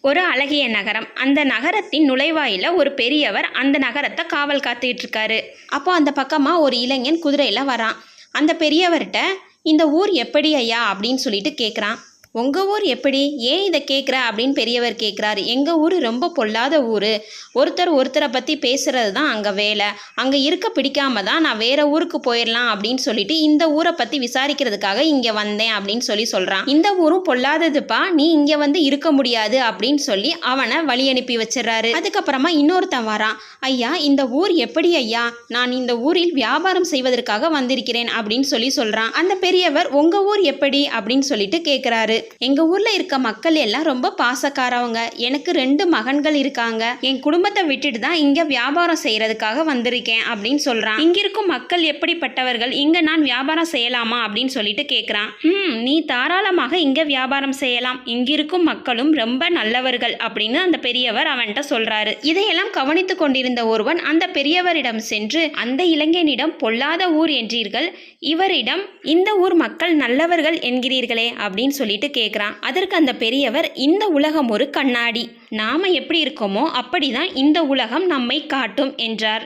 ஒரு அழகிய நகரம். அந்த நகரத்தின் நுழைவாயில ஒரு பெரியவர் அந்த நகரத்தை காவல் காத்துக்கிட்டு இருக்காரு. அப்போ அந்த பக்கமாக ஒரு இளைஞன் குதிரையில் வரான். அந்த பெரியவர்கிட்ட இந்த ஊர் எப்படி ஐயா அப்படின்னு சொல்லிட்டு கேட்குறான். உங்கள் ஊர் எப்படி, ஏன் இதை கேட்குற அப்படின்னு பெரியவர் கேட்குறாரு. எங்கள் ஊர் ரொம்ப பொல்லாத ஊர், ஒருத்தரை பற்றி பேசுகிறது தான் அங்கே வேலை. அங்கே இருக்க பிடிக்காம தான் நான் வேறு ஊருக்கு போயிடலாம் அப்படின்னு சொல்லிட்டு இந்த ஊரை பற்றி விசாரிக்கிறதுக்காக இங்கே வந்தேன் அப்படின்னு சொல்கிறான். இந்த ஊரும் பொல்லாததுப்பா, நீ இங்கே வந்து இருக்க முடியாது அப்படின்னு சொல்லி அவனை வழி அனுப்பி வச்சிடறாரு. அதுக்கப்புறமா இன்னொருத்தன் வரான். ஐயா இந்த ஊர் எப்படி ஐயா, நான் இந்த ஊரில் வியாபாரம் செய்வதற்காக வந்திருக்கிறேன் அப்படின்னு சொல்கிறான். அந்த பெரியவர் உங்கள் ஊர் எப்படி அப்படின்னு சொல்லிட்டு கேட்குறாரு. எங்க ஊர்ல இருக்க மக்கள் எல்லாம் ரொம்ப பாசக்காரவங்க. எனக்கு 2 மகன்கள் இருக்காங்க. என் குடும்பத்தை விட்டுட்டு தான் இங்க வியாபாரம் செய்யறதுக்காக வந்திருக்கேன் அப்படின்னு சொல்றான். இங்க இருக்கும் மக்கள் எப்படிப்பட்டவர்கள், இங்க நான் வியாபாரம் செய்யலாமா அப்படின்னு சொல்லிட்டு கேட்கிறான். நீ தாராளமாக இங்க வியாபாரம் செய்யலாம், இங்கிருக்கும் மக்களும் ரொம்ப நல்லவர்கள் அப்படின்னு அந்த பெரியவர் அவன்கிட்ட சொல்றாரு. இதையெல்லாம் கவனித்து கொண்டிருந்த ஒருவன் அந்த பெரியவரிடம் சென்று, அந்த இளைஞனிடம் பொல்லாத ஊர் என்றீர்கள், இவரிடம் இந்த ஊர் மக்கள் நல்லவர்கள் என்கிறீர்களே அப்படின்னு சொல்லிட்டு கேட்குறான். அதற்கு அந்த பெரியவர், இந்த உலகம் ஒரு கண்ணாடி, நாம எப்படி இருக்கோமோ அப்படிதான் இந்த உலகம் நம்மை காட்டும் என்றார்.